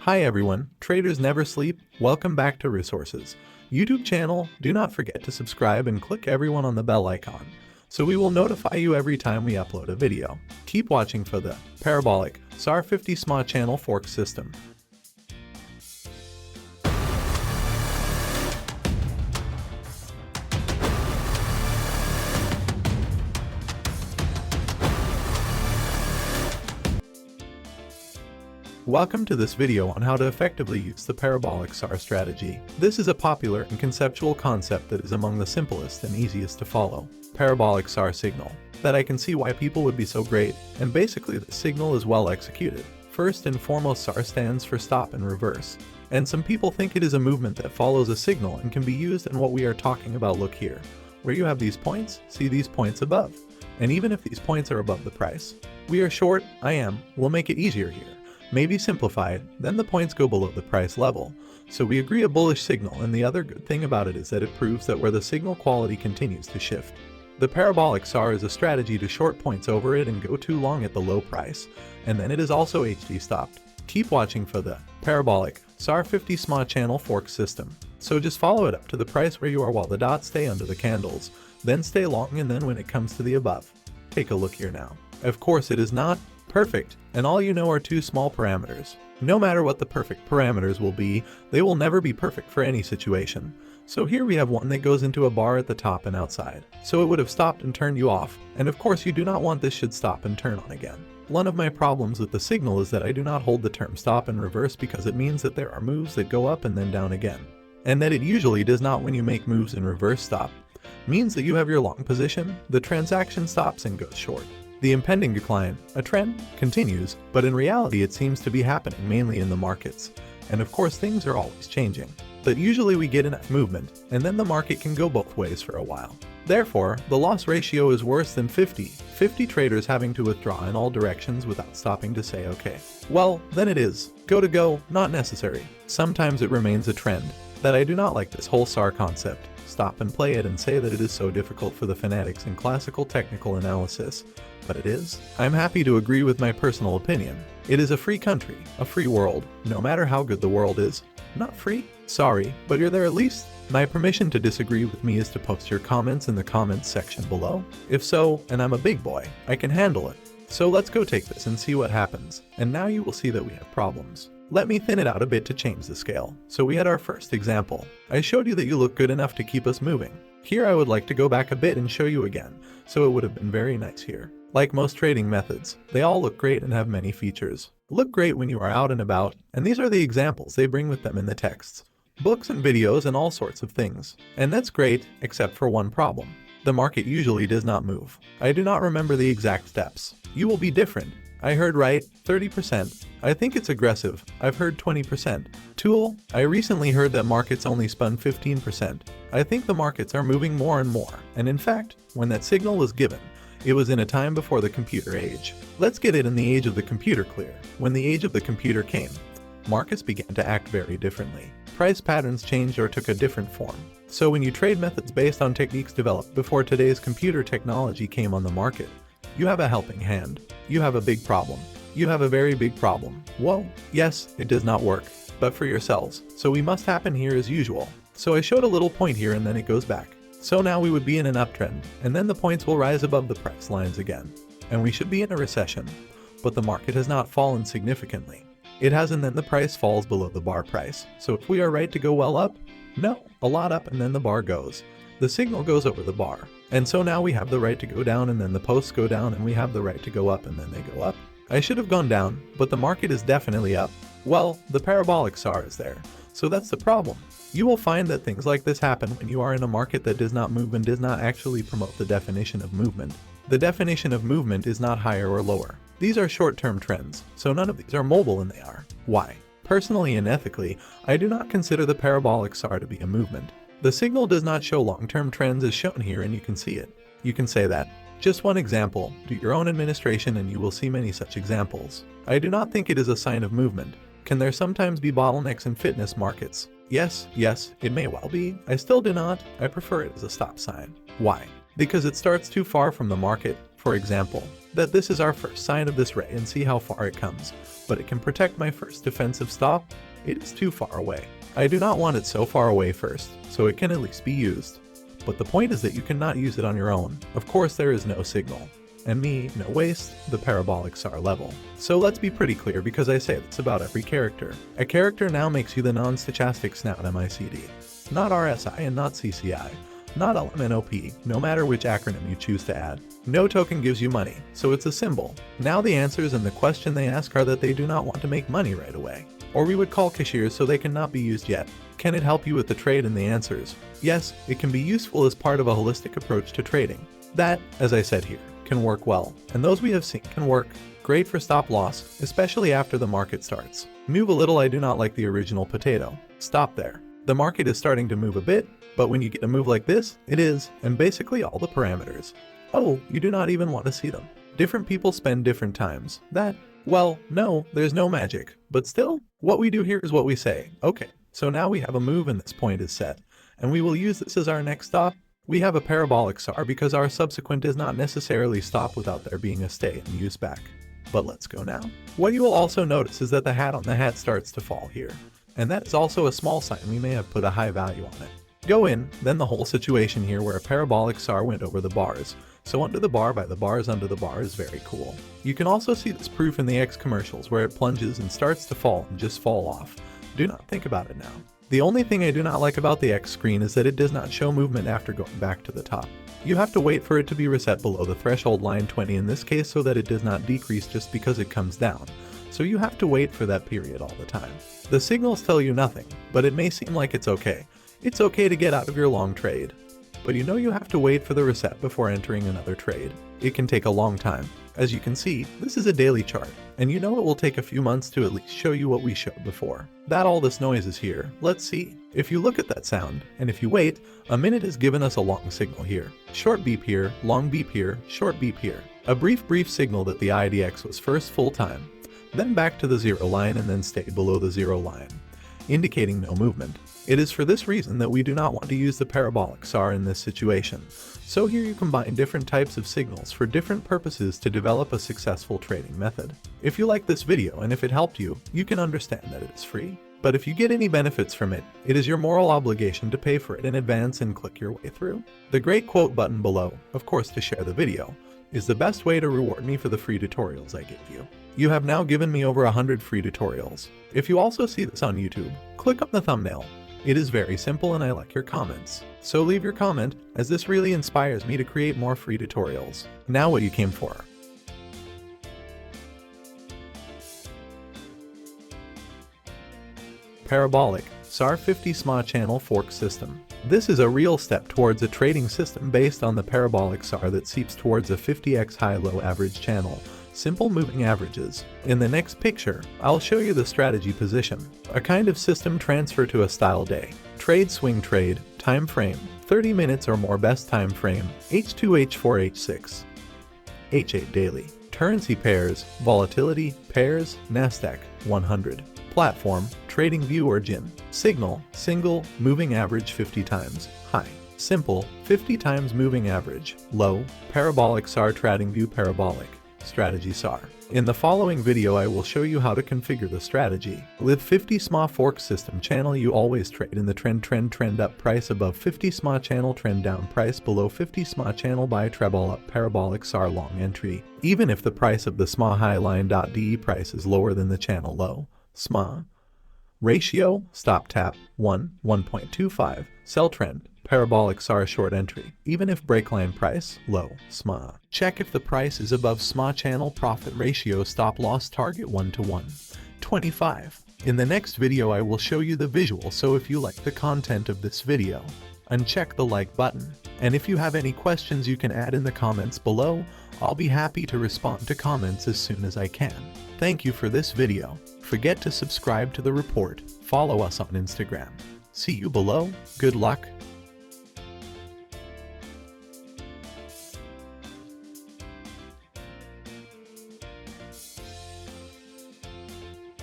Hi everyone, traders never sleep. Welcome back to Resources YouTube channel. Do not forget to subscribe and click everyone on the bell icon, so we will notify you every time we upload a video. Keep watching for the Parabolic SAR 50 SMA channel forex system. Welcome to this video on how to effectively use the Parabolic SAR strategy. This is a popular and conceptual concept that is among the simplest and easiest to follow. Parabolic SAR signal. That I can see why people would be so great, and basically the signal is well executed. First and foremost, SAR stands for stop and reverse, and some people think it is a movement that follows a signal and can be used in what we are talking about. Look here, where you have these points, see these points above, and even if these points are above the price, we are short, we'll make it easier here. Maybe simplified, then the points go below the price level. So we agree a bullish signal, and the other good thing about it is that it proves that where the signal quality continues to shift. The Parabolic SAR is a strategy to short points over it and go too long at the low price, and then it is also HD stopped. Keep watching for the Parabolic SAR 50 SMA channel forex system. So just follow it up to the price where you are while the dots stay under the candles, then stay long, and then when it comes to the above. Take a look here now. Of course it is not perfect, and all you know are two small parameters. No matter what the perfect parameters will be, they will never be perfect for any situation. So here we have one that goes into a bar at the top and outside. So it would have stopped and turned you off, and of course you do not want this should stop and turn on again. One of my problems with the signal is that I do not hold the term stop and reverse because it means that there are moves that go up and then down again. And that it usually does not. When you make moves in reverse stop, means that you have your long position, the transaction stops and goes short. The impending decline, a trend, continues, but in reality it seems to be happening mainly in the markets. And of course things are always changing. But usually we get enough movement, and then the market can go both ways for a while. Therefore, the loss ratio is worse than 50 traders having to withdraw in all directions without stopping to say okay. Well, then it is go, not necessary. Sometimes it remains a trend. That I do not like this whole SAR concept. Stop and play it and say that it is so difficult for the fanatics in classical technical analysis. But it is. I'm happy to agree with my personal opinion. It is a free country, a free world, no matter how good the world is. Not free? Sorry, but you're there at least. My permission to disagree with me is to post your comments in the comments section below. If so, and I'm a big boy, I can handle it. So let's go take this and see what happens. And now you will see that we have problems. Let me thin it out a bit to change the scale. So we had our first example. I showed you that you look good enough to keep us moving. Here I would like to go back a bit and show you again, so it would have been very nice here. Like most trading methods, they all look great and have many features. Look great when you are out and about, and these are the examples they bring with them in the texts, books and videos and all sorts of things. And that's great, except for one problem. The market usually does not move. I do not remember the exact steps. You will be different. I heard right, 30%. I think it's aggressive. I've heard 20%. Tool, I recently heard that markets only spun 15%. I think the markets are moving more and more. And in fact, when that signal was given, it was in a time before the computer age. Let's get it in the age of the computer clear. When the age of the computer came, markets began to act very differently. Price patterns changed or took a different form. So when you trade methods based on techniques developed before today's computer technology came on the market, you have a helping hand. You have a big problem. You have a very big problem. Whoa, yes, it does not work, but for yourselves. So we must happen here as usual. So I showed a little point here and then it goes back. So now we would be in an uptrend, and then the points will rise above the price lines again. And we should be in a recession. But the market has not fallen significantly. It has, and then the price falls below the bar price. So if we are right to go well up? No, a lot up, and then the bar goes. The signal goes over the bar. And so now we have the right to go down, and then the posts go down, and we have the right to go up, and then they go up. I should have gone down, but the market is definitely up. Well, the Parabolic SAR is there. So that's the problem. You will find that things like this happen when you are in a market that does not move and does not actually promote the definition of movement. The definition of movement is not higher or lower. These are short-term trends, so none of these are mobile, and they are. Why? Personally and ethically, I do not consider the Parabolic SAR to be a movement. The signal does not show long-term trends as shown here, and you can see it. You can say that. Just one example, do your own administration and you will see many such examples. I do not think it is a sign of movement. Can there sometimes be bottlenecks in fitness markets? Yes, it may well be. I still do not. I prefer it as a stop sign. Why? Because it starts too far from the market. For for example, that this is our first sign of this ray and see how far it comes, but it can protect my first defensive stop. It is too far away. I do not want it so far away first, so it can at least be used. But the point is that you cannot use it on your own. Of course there is no signal. And no waste, the Parabolic SAR level. So let's be pretty clear because I say this about every character. A character now makes you the non-stochastic snout MICD. Not RSI and not CCI. Not LMNOP, no matter which acronym you choose to add. No token gives you money, so it's a symbol. Now the answers and the question they ask are that they do not want to make money right away. Or we would call cashiers so they cannot be used yet. Can it help you with the trade and the answers? Yes, it can be useful as part of a holistic approach to trading. That, as I said here, can work well, and those we have seen can work great for stop loss, especially after the market starts. Move a little. I do not like the original potato. Stop there. The market is starting to move a bit, but when you get a move like this, it is, and basically all the parameters. Oh, you do not even want to see them. Different people spend different times. Well, no, there's no magic, but still, what we do here is what we say. Okay, so now we have a move and this point is set, and we will use this as our next stop. We have a Parabolic SAR because our subsequent does not necessarily stop without there being a stay and use back. But let's go now. What you will also notice is that the hat on the hat starts to fall here. And that is also a small sign we may have put a high value on it. Go in, then the whole situation here where a Parabolic SAR went over the bars. So under the bar by the bars under the bar is very cool. You can also see this proof in the X commercials where it plunges and starts to fall and just fall off. Do not think about it now. The only thing I do not like about the X screen is that it does not show movement after going back to the top. You have to wait for it to be reset below the threshold line 20 in this case so that it does not decrease just because it comes down. So you have to wait for that period all the time. The signals tell you nothing, but it may seem like it's okay. It's okay to get out of your long trade. But you know you have to wait for the reset before entering another trade. It can take a long time. As you can see, this is a daily chart, and you know it will take a few months to at least show you what we showed before. That all this noise is here. Let's see. If you look at that sound, and if you wait, a minute has given us a long signal here. Short beep here, long beep here, short beep here. A brief signal that the IDX was first full time, then back to the zero line and then stayed below the zero line, indicating no movement. It is for this reason that we do not want to use the Parabolic SAR in this situation. So here you combine different types of signals for different purposes to develop a successful trading method. If you like this video and if it helped you, you can understand that it is free. But if you get any benefits from it, it is your moral obligation to pay for it in advance and click your way through. The great quote button below, of course to share the video, is the best way to reward me for the free tutorials I give you. You have now given me over 100 free tutorials. If you also see this on YouTube, click on the thumbnail. It is very simple and I like your comments. So leave your comment, as this really inspires me to create more free tutorials. Now what you came for. Parabolic SAR 50 SMA channel fork system. This is a real step towards a trading system based on the Parabolic SAR that seeps towards a 50x high-low average channel. Simple moving averages. In the next picture, I'll show you the strategy position, a kind of system transfer to a style day. Trade swing trade, time frame, 30 minutes or more best time frame, H2, H4, H6. H8 daily. Currency pairs, volatility, pairs, Nasdaq, 100. Platform, trading view or GIN. Signal, single, moving average 50 times, high. Simple, 50 times moving average, low, Parabolic SAR trading view parabolic. Strategy SAR. In the following video I will show you how to configure the strategy. With 50 SMA fork system channel you always trade in the trend up price above 50 SMA channel trend down price below 50 SMA channel buy treble up Parabolic SAR long entry. Even if the price of the SMA high line.de price is lower than the channel low. SMA. Ratio, stop tap, 1.25, sell trend, Parabolic SAR short entry, even if breakline price, low, SMA. Check if the price is above SMA channel profit ratio stop loss target 1:1, 25. In the next video I will show you the visual, so if you like the content of this video, uncheck the like button. And if you have any questions you can add in the comments below, I'll be happy to respond to comments as soon as I can. Thank you for this video. Forget to subscribe to the report, follow us on Instagram. See you below, good luck.